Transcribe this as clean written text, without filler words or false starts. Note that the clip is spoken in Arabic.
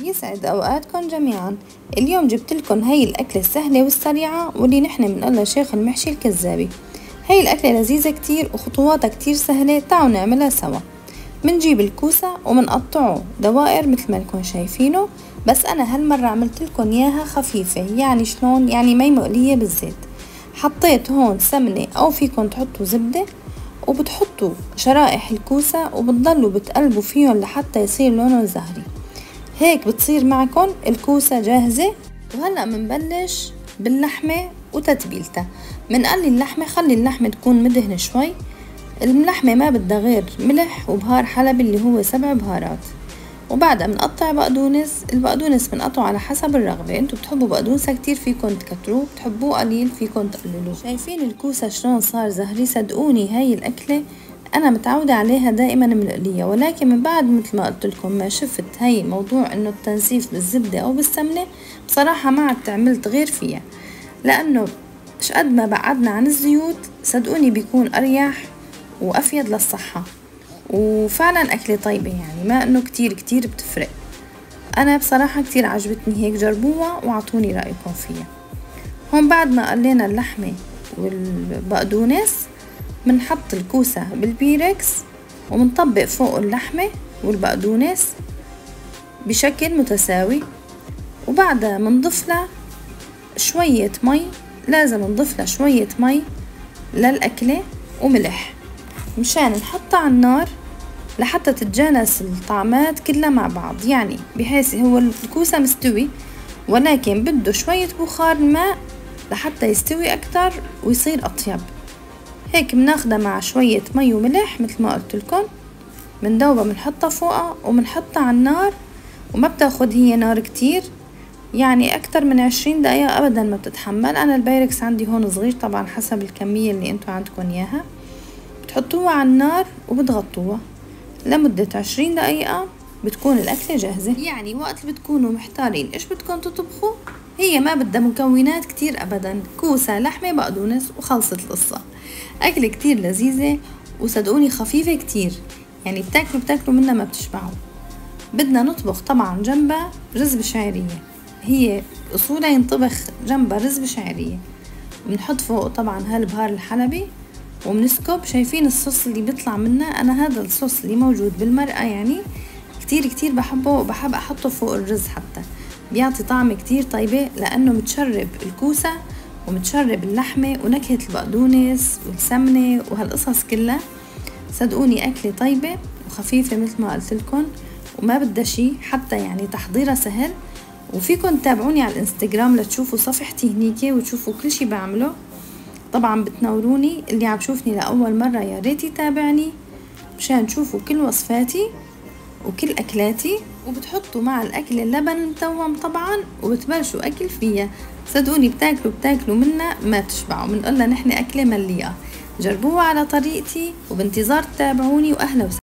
يسعد أوقاتكم جميعا. اليوم جبت لكم هاي الأكلة السهلة والسريعة واللي نحن بنقولها شيخ المحشي الكذابي. هاي الأكلة لذيذة كتير وخطواتها كتير سهلة، تعالوا نعملها سوا. منجيب الكوسة ومنقطعه دوائر مثل ما انكم شايفينه، بس أنا هالمرة عملت لكم إياها خفيفة. يعني شلون؟ يعني مي مقلية بالزيت. حطيت هون سمنة أو فيكم تحطوا زبدة، وبتحطوا شرائح الكوسة وبتضلوا بتقلبوا فيهم لحتى يصير لونه زهري. هيك بتصير معكم الكوسة جاهزة. وهلأ منبلش باللحمة وتتبيلتها. منقلي اللحمة، خلي اللحمة تكون مدهنة شوي. اللحمة ما بدها غير ملح وبهار حلبي اللي هو 7 بهارات. وبعدها بنقطع بقدونس. البقدونس بنقطعه على حسب الرغبة، انتو بتحبوا بقدونسة كتير فيكم تكتروه، بتحبوه قليل فيكم تقللوه. شايفين الكوسة شلون صار زهري؟ صدقوني هاي الأكلة أنا متعودة عليها دائما مقلية، ولكن من بعد مثل ما قلت لكم ما شفت هاي موضوع إنه التنسيف بالزبدة أو بالسمنة، بصراحة ما عدت عملت غير فيها، لأنه شقد ما بعدنا عن الزيوت صدقوني بيكون أريح وأفيد للصحة، وفعلا أكلة طيبة، يعني ما إنه كتير بتفرق. أنا بصراحة كتير عجبتني هيك، جربوها وعطوني رأيكم فيها. هون بعد ما قلينا اللحمة والبقدونس منحط الكوسة بالبيركس ومنطبق فوق اللحمة والبقدونس بشكل متساوي، وبعدها منضيف لها شوية مي. لازم نضيف لها شوية مي للأكلة وملح مشان نحطها على النار لحتى تتجانس الطعمات كلها مع بعض، يعني بحيث هو الكوسة مستوي ولكن بده شوية بخار ماء لحتى يستوي أكتر ويصير أطيب. هيك بناخدها مع شوية مي وملح مثل ما قلت لكم، بندوبها بنحطها فوقها وبنحطها على النار، وما بتاخد هي نار كتير، يعني أكتر من 20 دقيقة أبدا ما بتتحمل. أنا البايركس عندي هون صغير طبعا حسب الكمية اللي انتو عندكم إياها. بتحطوها على النار وبتغطوها لمدة 20 دقيقة، بتكون الأكلة جاهزة. يعني وقت اللي بتكونوا محتارين إيش بدكم تطبخوا، هي ما بدها مكونات كتير أبدا، كوسة لحمة بقدونس وخلصت القصة. أكلة كتير لذيذة وصدقوني خفيفة كتير، يعني بتاكلوا منها ما بتشبعوا. بدنا نطبخ طبعا جنبها رز بشعرية، هي أصولها ينطبخ جنبها رز بشعرية. بنحط فوق طبعا هالبهار الحلبي وبنسكب. شايفين الصوص اللي بيطلع منه؟ أنا هذا الصوص اللي موجود بالمرقة يعني كتير بحبه، وبحب أحطه فوق الرز حتى بيعطي طعم كتير طيبة، لأنه متشرب الكوسة ومتشرب اللحمة ونكهة البقدونس والسمنة وهالقصص كلها. صدقوني أكلة طيبة وخفيفة مثل ما قلت لكم، وما بدها شي، حتى يعني تحضيرها سهل. وفيكم تتابعوني على الانستغرام لتشوفوا صفحتي هنيك وتشوفوا كل شي بعمله. طبعا بتنوروني، اللي عم شوفني لأول مرة يا ريت يتابعني مشان تشوفوا كل وصفاتي وكل أكلاتي. وبتحطوا مع الأكل اللبن المتوم طبعا وبتبلشوا أكل فيها. صدقوني بتاكلوا منها ما تشبعوا، بنقولها نحن أكلة مليئة. جربوها على طريقتي وبانتظار تتابعوني، وأهلا وسهلا.